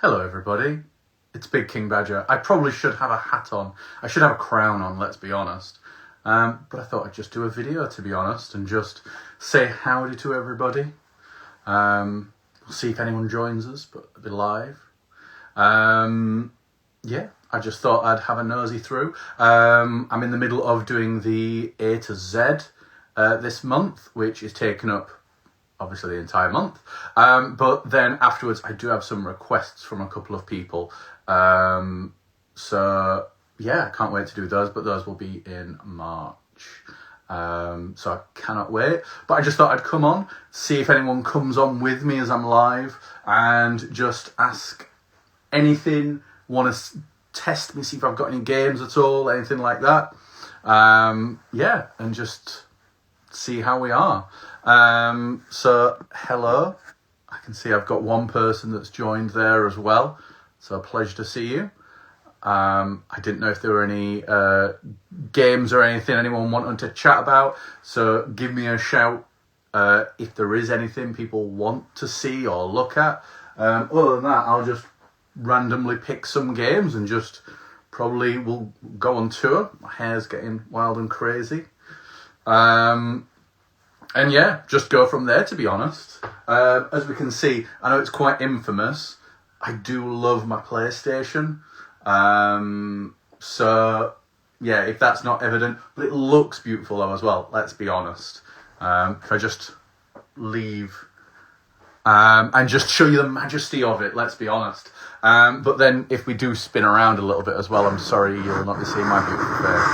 Hello everybody, it's Big King Badger. I probably should have a hat on. I should have a crown on, let's be honest. But I thought I'd just do a video, to be honest, and just say howdy to everybody. We'll see if anyone joins us, but it'll be live. Yeah, I just thought I'd have a nosy through. I'm in the middle of doing the A to Z this month, which is taken up obviously the entire month. But then afterwards, I do have some requests from a couple of people. So yeah, I can't wait to do those, but those will be in March. So I cannot wait. But I just thought I'd come on, see if anyone comes on with me as I'm live, and just ask anything, want to test me, see if I've got any games at all, anything like that. Yeah, and just see how we are. So hello, I can see I've got one person that's joined there as well, so a pleasure to see you. I didn't know if there were any games or anything anyone wanted to chat about, so give me a shout if there is anything people want to see or look at. Other than that, I'll just randomly pick some games and just probably will go on tour. My hair's getting wild and crazy. And yeah, just go from there, to be honest. As we can see, I know it's quite infamous. I do love my PlayStation. So yeah, if that's not evident, but it looks beautiful though as well, let's be honest. If I just leave and just show you the majesty of it, let's be honest. But then if we do spin around a little bit as well, I'm sorry you'll not be seeing my beautiful face.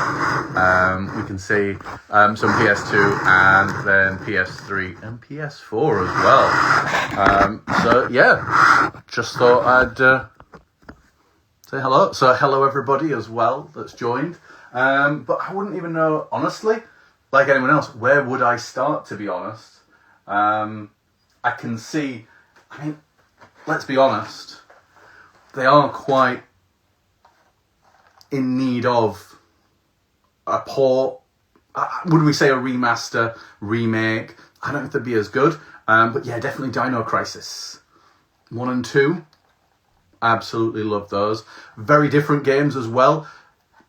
We can see some PS2 and then PS3 and PS4 as well. So yeah, just thought I'd say hello. So hello everybody as well that's joined. But I wouldn't even know, honestly, like anyone else, where would I start, to be honest? I can see, I mean, let's be honest, they are quite in need of a port. Would we say a remaster, remake? I don't know if they'd be as good. But yeah, definitely Dino Crisis 1 and 2. Absolutely love those. Very different games as well.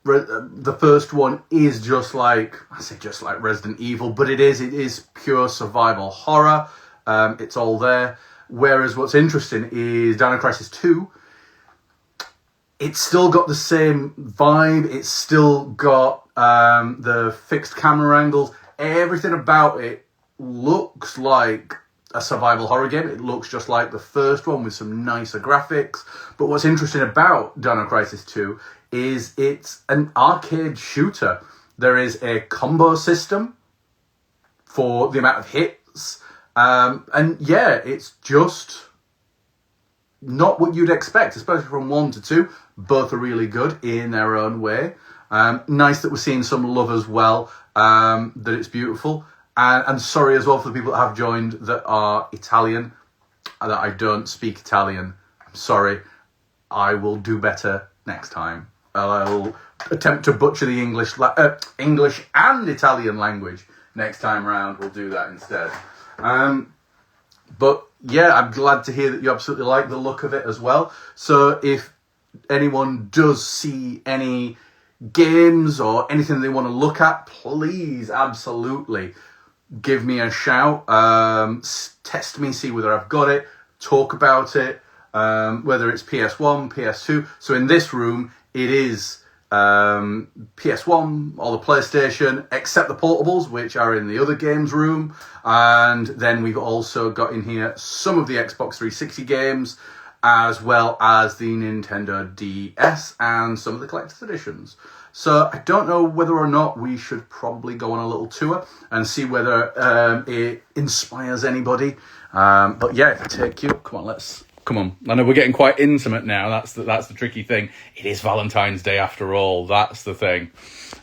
The first one is just like Resident Evil, but it is pure survival horror. It's all there. Whereas what's interesting is Dino Crisis 2, it's still got the same vibe. It's still got the fixed camera angles. Everything about it looks like a survival horror game. It looks just like the first one with some nicer graphics. But what's interesting about Dino Crisis 2 is it's an arcade shooter. There is a combo system for the amount of hits. And yeah, it's just not what you'd expect, especially from 1 to 2. Both are really good in their own way. Nice that we're seeing some love as well, that it's beautiful. And sorry as well for the people that have joined that are Italian, that I don't speak Italian. I'm sorry. I will do better next time. I'll attempt to butcher the English and Italian language next time round. We'll do that instead. But yeah, I'm glad to hear that you absolutely like the look of it as well. So if anyone does see any games or anything they want to look at, please absolutely give me a shout. Test me, see whether I've got it, talk about it, whether it's PS1, PS2. So in this room, it is PS1 or the PlayStation, except the portables, which are in the other games room. And then we've also got in here some of the Xbox 360 games, as well as the Nintendo DS and some of the collector's editions. So I don't know whether or not we should probably go on a little tour and see whether it inspires anybody. But yeah, if I take you, come on. I know we're getting quite intimate now. That's the tricky thing. It is Valentine's Day after all. That's the thing.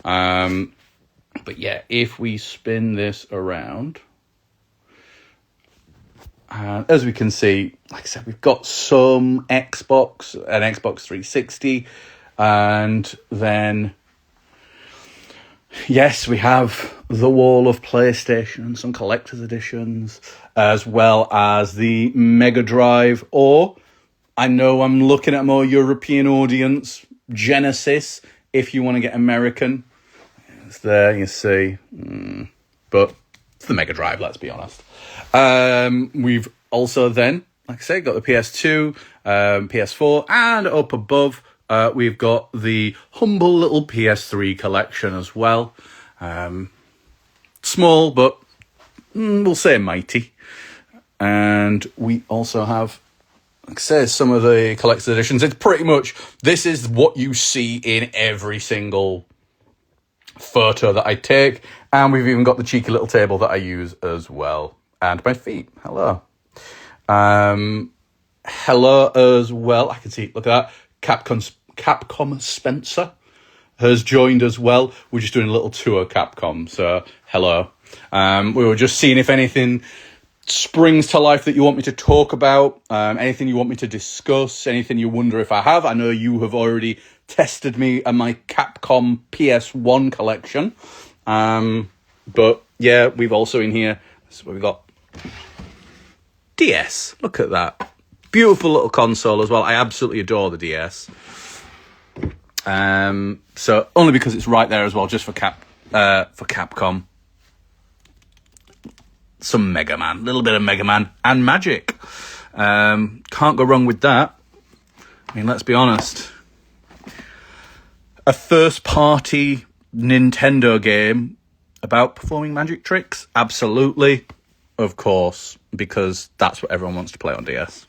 But yeah, if we spin this around, as we can see, like I said, we've got some Xbox, an Xbox 360, and then yes, we have the wall of PlayStation and some collector's editions, as well as the Mega Drive, or I know I'm looking at a more European audience. Genesis, if you want to get American. It's there, you see. But it's the Mega Drive, let's be honest. We've also then, like I say, got the PS2, PS4, and up above, we've got the humble little PS3 collection as well. Small, but we'll say mighty. And we also have, like I say, some of the collector's editions. It's pretty much, this is what you see in every single photo that I take. And we've even got the cheeky little table that I use as well. And my feet. Hello. Hello as well. I can see, look at that. Capcom Spencer has joined as well. We're just doing a little tour of Capcom. So, hello. We were just seeing if anything springs to life that you want me to talk about, anything you want me to discuss, anything you wonder if I have. I know you have already tested me and my Capcom PS1 collection. But yeah, we've also in here, so we've got DS. Look at that. Beautiful little console as well. I absolutely adore the DS. So only because it's right there as well, just for Capcom. Some Mega Man, a little bit of Mega Man and Magic. Can't go wrong with that. I mean, let's be honest. A first-party Nintendo game about performing magic tricks? Absolutely. Of course, because that's what everyone wants to play on DS.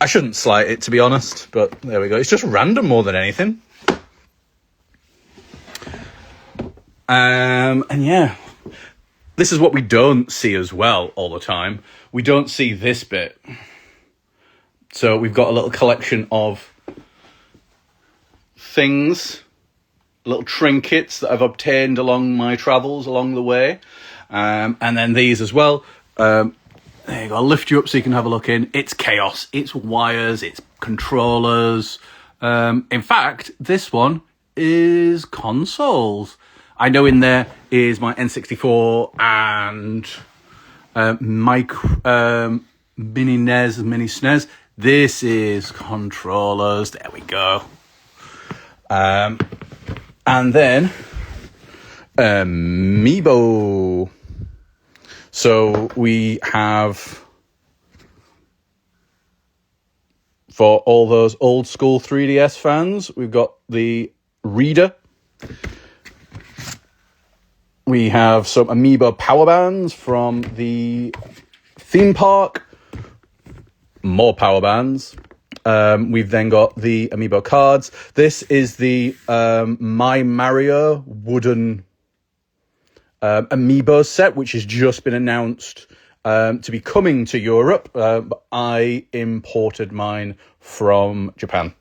I shouldn't slight it, to be honest, but there we go. It's just random more than anything. And yeah, this is what we don't see as well all the time. We don't see this bit. So we've got a little collection of things, little trinkets that I've obtained along my travels along the way. And then these as well. There you go. I'll lift you up so you can have a look in. It's chaos. It's wires. It's controllers. In fact, this one is consoles. I know in there is my N64 and mini NES, mini SNES. This is controllers. There we go. And then Amiibo. So we have, for all those old school 3DS fans, we've got the Reader. We have some Amiibo power bands from the theme park. More power bands. We've then got the Amiibo cards. This is the My Mario wooden Amiibo set, which has just been announced to be coming to Europe. But I imported mine from Japan.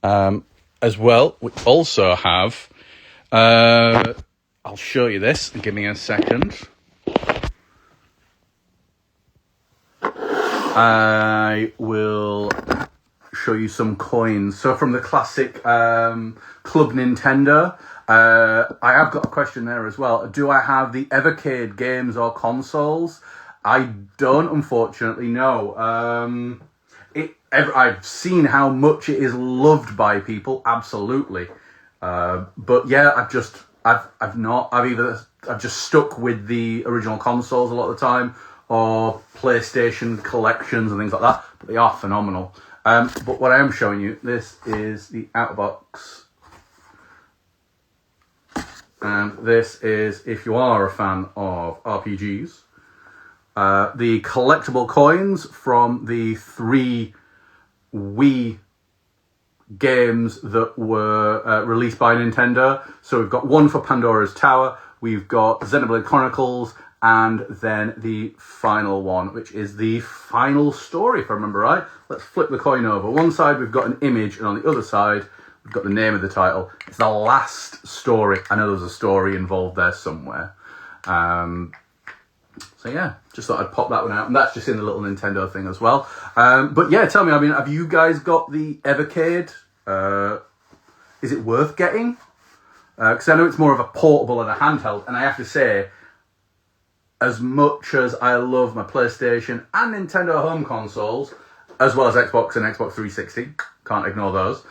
As well, we also have... I'll show you this. Give me a second. I will show you some coins. So from the classic Club Nintendo, I have got a question there as well. Do I have the Evercade games or consoles? I don't, unfortunately, no. I've seen how much it is loved by people, absolutely. But yeah, I've just stuck with the original consoles a lot of the time, or PlayStation collections and things like that. But they are phenomenal. But what I am showing you, this is the out of box. And this is, if you are a fan of RPGs, the collectible coins from the 3 Wii games that were released by Nintendo. So we've got one for Pandora's Tower, we've got Xenoblade Chronicles, and then the final one, which is the final story, if I remember right. Let's flip the coin over. One side we've got an image, and on the other side we've got the name of the title. It's the last story. I know there's a story involved there somewhere. So yeah, just thought I'd pop that one out. And that's just in the little Nintendo thing as well. But yeah, tell me, I mean, have you guys got the Evercade? Is it worth getting? Because I know it's more of a portable and a handheld. And I have to say, as much as I love my PlayStation and Nintendo home consoles, as well as Xbox and Xbox 360, can't ignore those,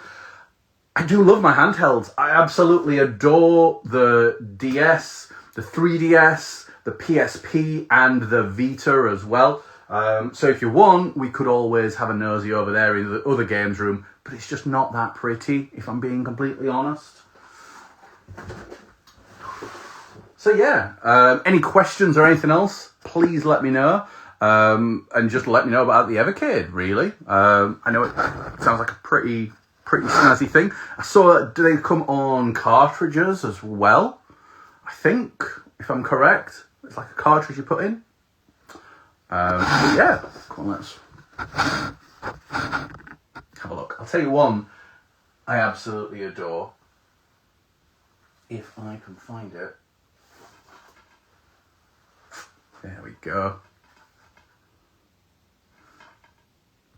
I do love my handhelds. I absolutely adore the DS, the 3DS, the PSP, and the Vita as well. So if you want, we could always have a nosy over there in the other games room, but it's just not that pretty, if I'm being completely honest. So yeah, any questions or anything else, please let me know. And just let me know about the Evercade, really. I know it sounds like a pretty snazzy thing. I saw, do they come on cartridges as well? I think, if I'm correct, it's like a cartridge you put in. But yeah, come on, let's have a look. I'll tell you one I absolutely adore, if I can find it. There we go.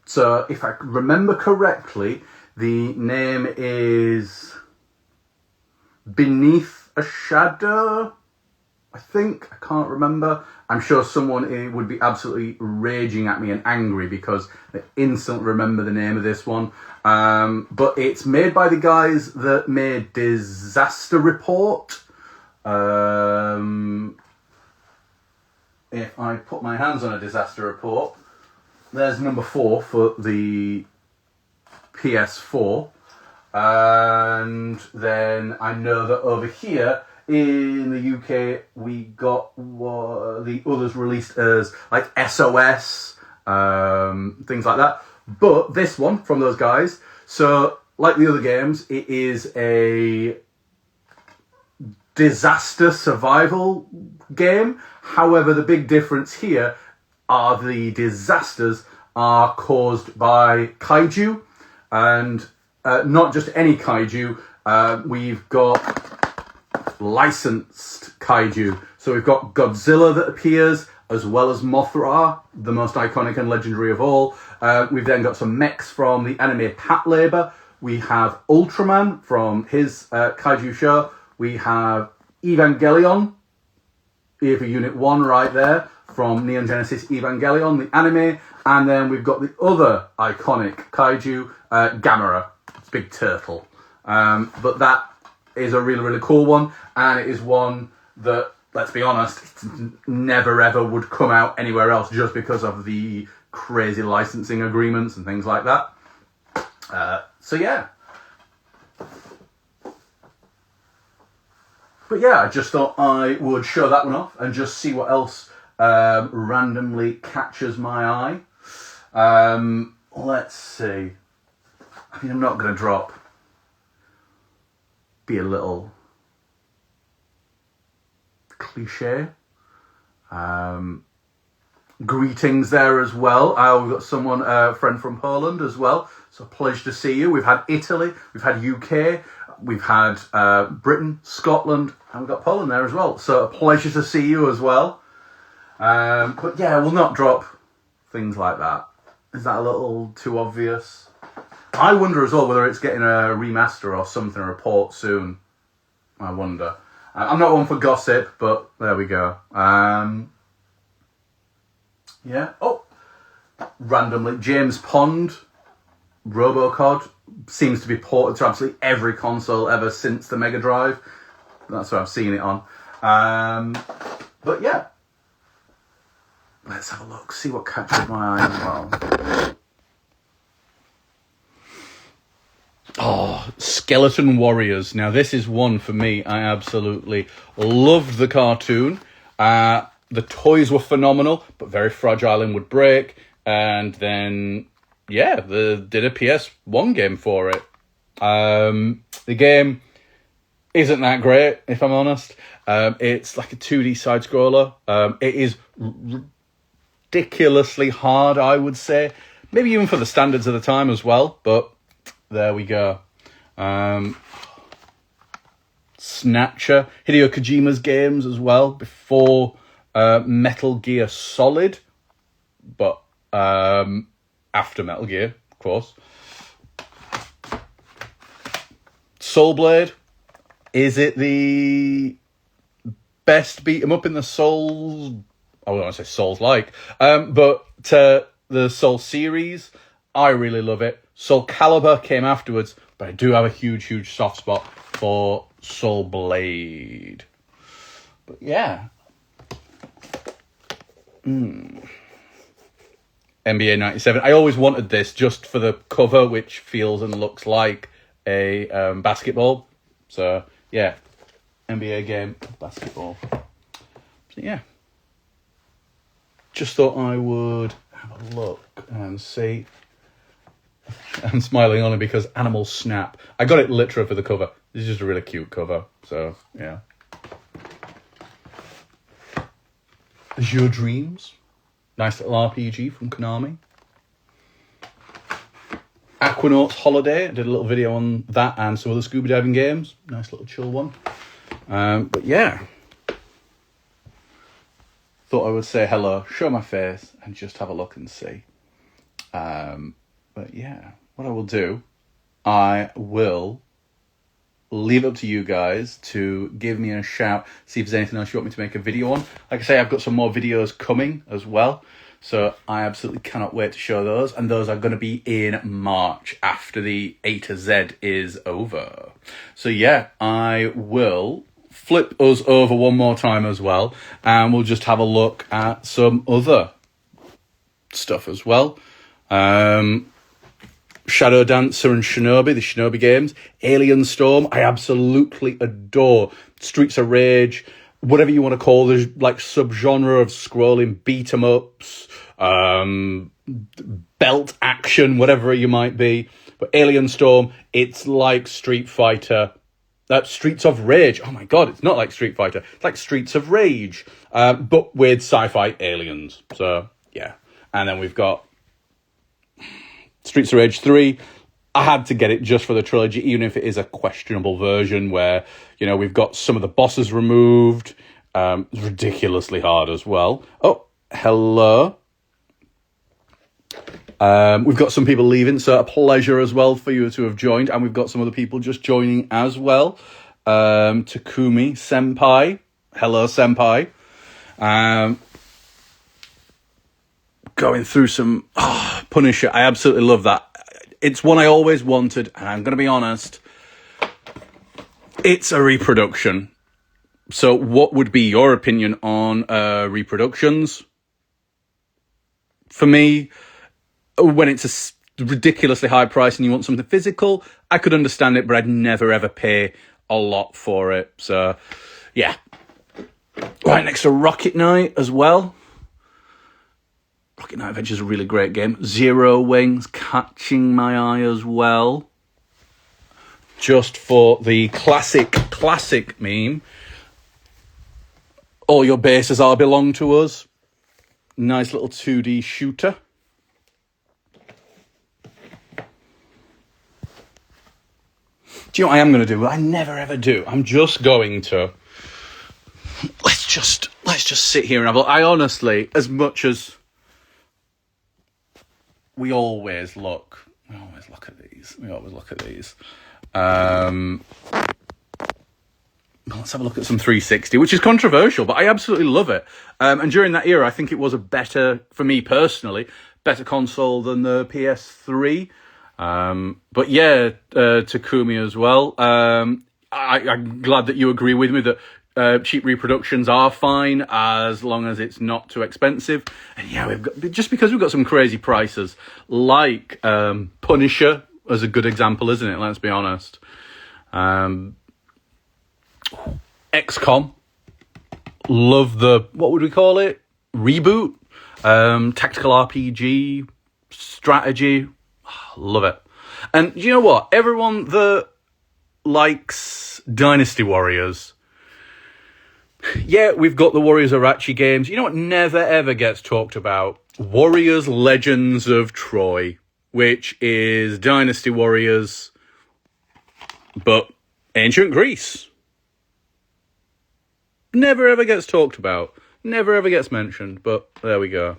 So, if I remember correctly, the name is Beneath a Shadow, I think. I can't remember. I'm sure someone would be absolutely raging at me and angry because they instantly remember the name of this one. But it's made by the guys that made Disaster Report. If I put my hands on a Disaster Report, there's number 4 for the PS4. And then I know that over here in the UK we got the others released as like SOS, things like that. But this one from those guys, so like the other games, it is a disaster survival game. However, the big difference here are the disasters are caused by kaiju, and not just any kaiju. We've got licensed kaiju. So we've got Godzilla that appears, as well as Mothra, the most iconic and legendary of all. We've then got some mechs from the anime Patlabor. We have Ultraman from his kaiju show. We have Evangelion, here for Unit 1 right there, from Neon Genesis Evangelion, the anime. And then we've got the other iconic kaiju, Gamera. It's a big turtle. But that is a really, really cool one. And it is one that, let's be honest, never ever would come out anywhere else just because of the crazy licensing agreements and things like that. So yeah. But yeah, I just thought I would show that one off and just see what else randomly catches my eye. Let's see. I mean, I'm not going to be a little cliche. Greetings there as well. We've got someone, a friend from Poland as well. So pleasure to see you. We've had Italy, we've had UK, we've had Britain, Scotland, and we've got Poland there as well. So a pleasure to see you as well. But yeah, we'll not drop things like that. Is that a little too obvious? I wonder as well whether it's getting a remaster or something, or a port soon. I wonder. I'm not one for gossip, but there we go. Yeah. Oh, randomly, James Pond, Robocod, seems to be ported to absolutely every console ever since the Mega Drive. That's what I've seen it on. But yeah. Let's have a look, see what catches my eye as well. Oh, Skeleton Warriors. Now, this is one for me. I absolutely loved the cartoon. The toys were phenomenal, but very fragile and would break. And then, yeah, they did a PS1 game for it. The game isn't that great, if I'm honest. It's like a 2D side-scroller. It is ridiculously hard, I would say. Maybe even for the standards of the time as well, but there we go. Snatcher, Hideo Kojima's games as well, before Metal Gear Solid, but after Metal Gear, of course. Soul Blade, is it the best beat 'em up in the Souls I wouldn't want to say Souls-like, but the Soul series, I really love it. Soul Calibur came afterwards, but I do have a huge, huge soft spot for Soul Blade. But yeah. NBA 97. I always wanted this just for the cover, which feels and looks like a basketball. So, yeah. NBA game, basketball. So, yeah. Just thought I would have a look and see. I'm smiling only because Animal Snap. I got it literally for the cover. This is just a really cute cover. So, yeah. Azure Dreams. Nice little RPG from Konami. Aquanauts Holiday. I did a little video on that and some other scuba diving games. Nice little chill one. But yeah. Thought I would say hello, show my face, and just have a look and see. But yeah, what I will do, I will leave it up to you guys to give me a shout, see if there's anything else you want me to make a video on. Like I say, I've got some more videos coming as well, so I absolutely cannot wait to show those, and those are going to be in March after the A to Z is over. So yeah, I will flip us over one more time as well, and we'll just have a look at some other stuff as well. Shadow Dancer and Shinobi, the Shinobi games. Alien Storm, I absolutely adore. Streets of Rage, whatever you want to call this, like subgenre of scrolling beat-em-ups, belt action, whatever you might be. But Alien Storm, it's like Street Fighter. Streets of Rage. Oh my god, it's not like Street Fighter. It's like Streets of Rage, but with sci-fi aliens. So, yeah. And then we've got Streets of Rage 3, I had to get it just for the trilogy, even if it is a questionable version where, you know, we've got some of the bosses removed. It's ridiculously hard as well. Oh, hello. We've got some people leaving, so a pleasure as well for you to have joined. And we've got some other people just joining as well. Takumi Senpai. Hello, Senpai. Going through some Punisher. I absolutely love that. It's one I always wanted, and I'm going to be honest, it's a reproduction. So what would be your opinion on reproductions? For me, when it's a ridiculously high price and you want something physical, I could understand it, but I'd never ever pay a lot for it. So, yeah. Right next to Rocket Knight as well. Rocket Knight Adventure is a really great game. Zero Wings catching my eye as well. Just for the classic meme. All your bases are belong to us. Nice little 2D shooter. Do you know what I am going to do? Well, I never ever do. I'm just going to... Let's just sit here and have a look. I honestly, as much as... We always look at these. Let's have a look at some 360, which is controversial, but I absolutely love it. And during that era, I think it was a better, for me personally, better console than the PS3. But yeah, Takumi as well. I'm glad that you agree with me that cheap reproductions are fine as long as it's not too expensive. And yeah, just because we've got some crazy prices, like Punisher as a good example, isn't it? Let's be honest. XCOM, love the, what would we call it? Reboot, tactical RPG, strategy, love it. And you know what? Everyone that likes Dynasty Warriors, yeah, we've got the Warriors Arachi games. You know what never ever gets talked about? Warriors Legends of Troy, which is Dynasty Warriors, but ancient Greece. Never ever gets talked about. Never ever gets mentioned, but there we go.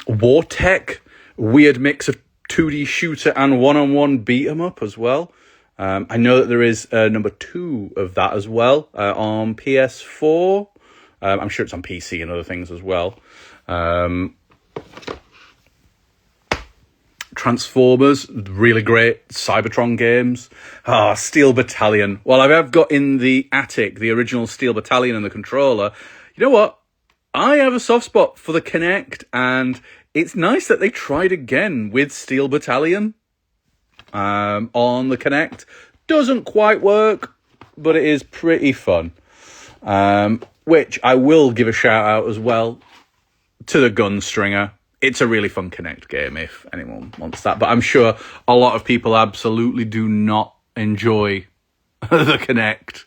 War Tech, weird mix of 2D shooter and one-on-one beat-em-up as well. I know that there is number 2 of that as well on PS4. I'm sure it's on PC and other things as well. Transformers, really great. Cybertron games. Steel Battalion. Well, I've got in the attic the original Steel Battalion and the controller. You know what? I have a soft spot for the Kinect, and it's nice that they tried again with Steel Battalion on the Kinect. Doesn't quite work, but it is pretty fun. Which I will give a shout out as well to the Gunstringer. It's a really fun Kinect game if anyone wants that. But I'm sure a lot of people absolutely do not enjoy the Kinect.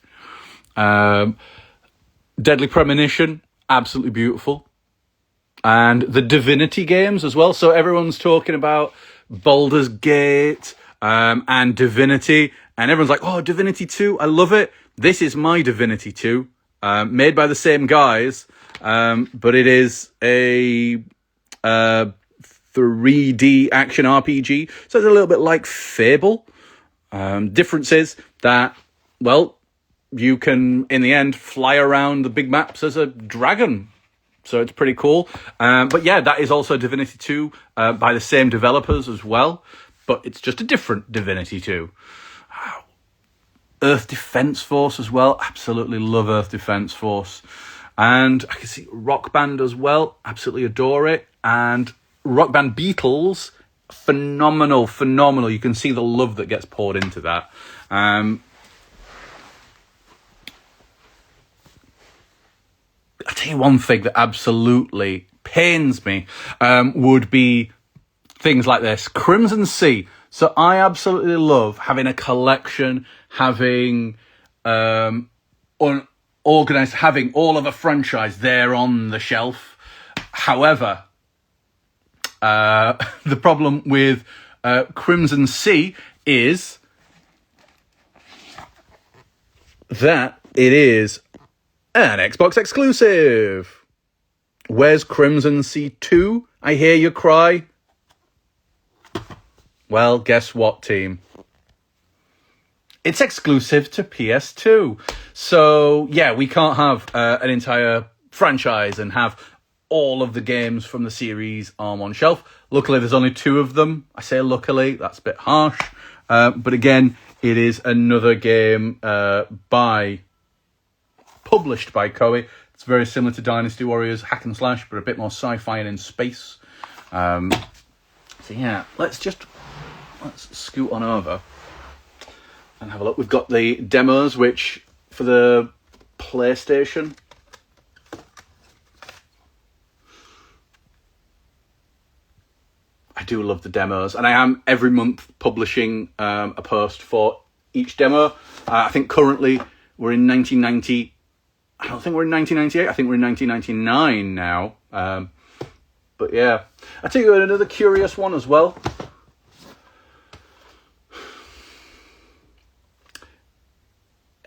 Deadly Premonition, absolutely beautiful. And the Divinity games as well. So everyone's talking about Baldur's Gate and Divinity. And everyone's like, oh, Divinity 2, I love it. This is my Divinity 2, made by the same guys. But it is a 3D action RPG. So it's a little bit like Fable. Difference is that, well, you can, in the end, fly around the big maps as a dragon. So it's pretty cool. But yeah, that is also Divinity 2 by the same developers as well. But it's just a different Divinity 2. Earth Defense Force as well. Absolutely love Earth Defense Force. And I can see Rock Band as well. Absolutely adore it. And Rock Band Beatles, phenomenal. You can see the love that gets poured into that. I'll tell you one thing that absolutely pains me would be things like this. Crimson Sea. So I absolutely love having a collection, having organised, having all of a franchise there on the shelf. However, the problem with Crimson Sea is that it is an Xbox exclusive. Where's Crimson Sea 2? I hear you cry. Well, guess what, team? It's exclusive to PS2. So, yeah, we can't have an entire franchise and have all of the games from the series on one shelf. Luckily, there's only 2 of them. I say luckily, that's a bit harsh. But again, it is another game published by Koei. It's very similar to Dynasty Warriors, hack and slash, but a bit more sci-fi and in space. So yeah, let's scoot on over and have a look. We've got the demos, which for the PlayStation, I do love the demos, and I am every month publishing a post for each demo. I think currently we're in 1990. I don't think we're in 1998. I think we're in 1999 now. But yeah, I'll tell you another curious one as well.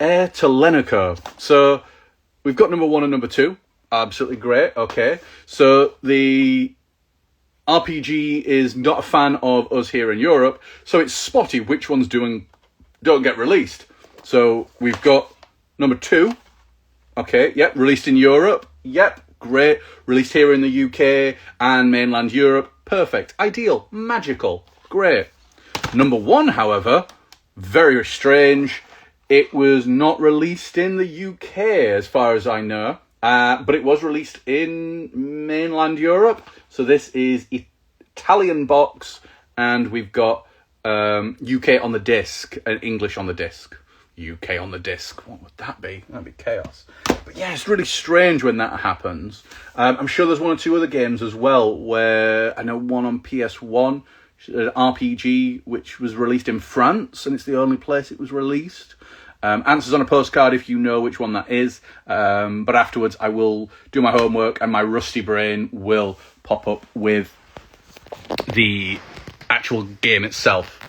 Heir to Lenaco. So we've got number 1 and number 2. Absolutely great. Okay. So the RPG is not a fan of us here in Europe. So it's spotty which ones don't get released. So we've got number 2. Okay. Yep. Released in Europe. Yep. Great. Released here in the UK and mainland Europe. Perfect. Ideal. Magical. Great. Number 1, however, very strange. It was not released in the UK, as far as I know, but it was released in mainland Europe. So this is Italian box, and we've got UK on the disc and English on the disc. UK on the disc. What would that be? That'd be chaos. But yeah, it's really strange when that happens. I'm sure there's 1 or 2 other games as well, where I know one on PS1, an RPG, which was released in France, and it's the only place it was released. Answers on a postcard if you know which one that is. But afterwards, I will do my homework, and my rusty brain will pop up with the actual game itself.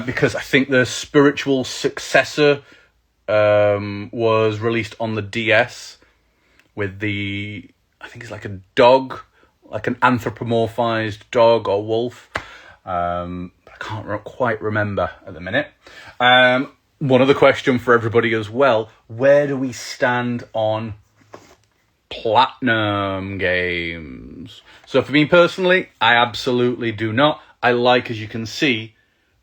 Because I think the spiritual successor was released on the DS with I think it's like a dog, like an anthropomorphized dog or wolf. I can't quite remember at the minute. One other question for everybody as well. Where do we stand on Platinum Games. So for me personally, I absolutely do not. I like, as you can see,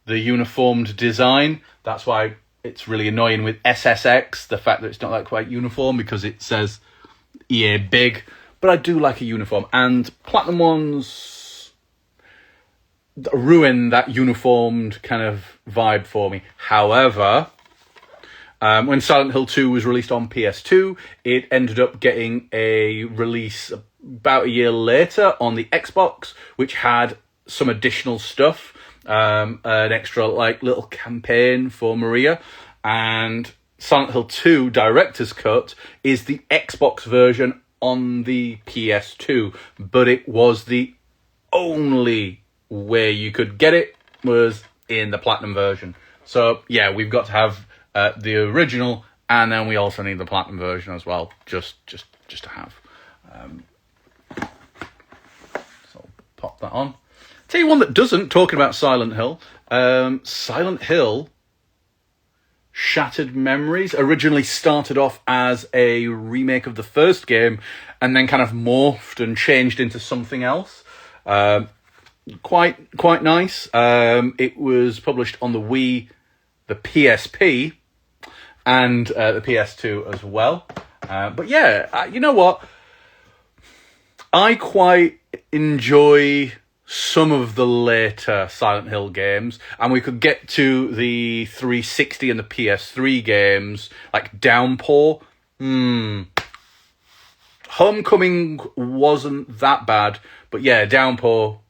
the uniformed design. That's why it's really annoying with SSX, the fact that it's not like quite uniform because it says EA big. But I do like a uniform, and Platinum ones ruin that uniformed kind of vibe for me. However, when Silent Hill 2 was released on PS2, it ended up getting a release about a year later on the Xbox, which had some additional stuff, an extra like little campaign for Maria, and Silent Hill 2 Director's Cut is the Xbox version on the PS2, but it was the only way you could get it was in the Platinum version. So yeah, we've got to have the original, and then we also need the Platinum version as well, just to have. So I'll pop that on. Tell you one that doesn't, talking about Silent Hill. Silent Hill Shattered Memories originally started off as a remake of the first game, and then kind of morphed and changed into something else. Quite nice. It was published on the Wii, the PSP, and the PS2 as well. But yeah, you know what? I quite enjoy some of the later Silent Hill games, and we could get to the 360 and the PS3 games, like Downpour. Homecoming wasn't that bad, but yeah, Downpour,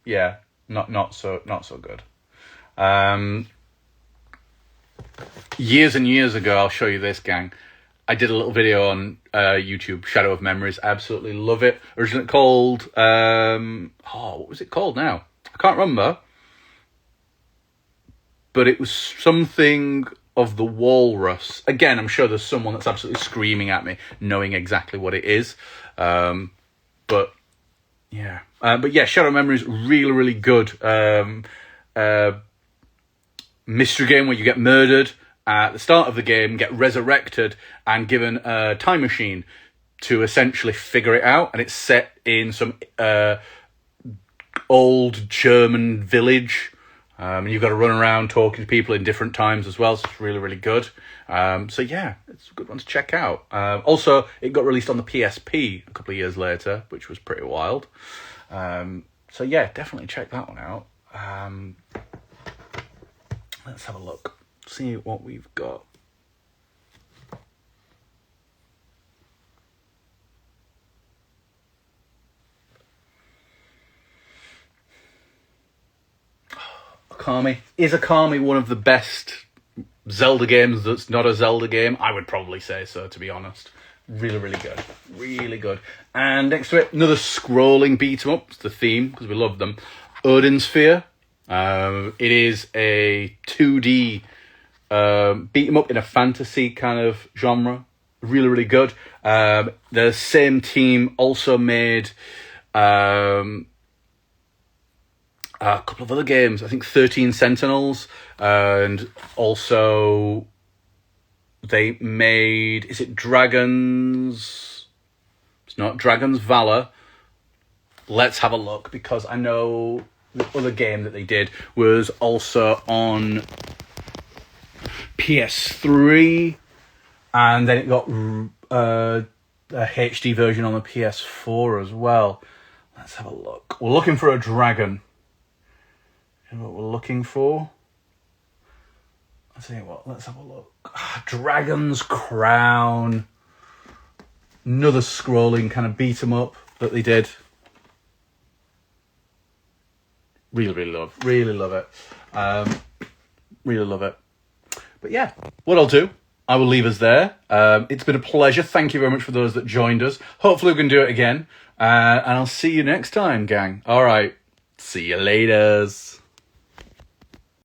yeah, not so good. Years and years ago, I'll show you this, gang. I did a little video on YouTube, Shadow of Memories. I absolutely love it. Originally called, what was it called now? I can't remember. But it was something of the Walrus. Again, I'm sure there's someone that's absolutely screaming at me, knowing exactly what it is. But yeah, Shadow of Memories, really, really good. Mystery game where you get murdered at the start of the game, get resurrected, and given a time machine to essentially figure it out. And it's set in some old German village. And you've got to run around talking to people in different times as well. So it's really, really good. So yeah, it's a good one to check out. Also, it got released on the PSP a couple of years later, which was pretty wild. So yeah, definitely check that one out. Let's have a look. See what we've got. Okami. Is Okami one of the best Zelda games that's not a Zelda game? I would probably say so, to be honest. Really, really good. Really good. And next to it, another scrolling beat-em-up. It's the theme, because we love them. Odin Sphere. It is a 2D beat 'em up in a fantasy kind of genre. Really, really good. The same team also made a couple of other games. I think 13 Sentinels, and also they made, is it Dragons? It's not Dragon's Valor. Let's have a look, because I know the other game that they did was also on PS3, and then it got a HD version on the PS4 as well. Let's have a look. We're looking for a dragon. You know what we're looking for? I'll tell you what, let's have a look. Dragon's Crown. Another scrolling kind of beat 'em up that they did. Really, really love it. Really love it. But yeah, what I'll do, I will leave us there. It's been a pleasure. Thank you very much for those that joined us. Hopefully we can do it again. And I'll see you next time, gang. All right. See you laters.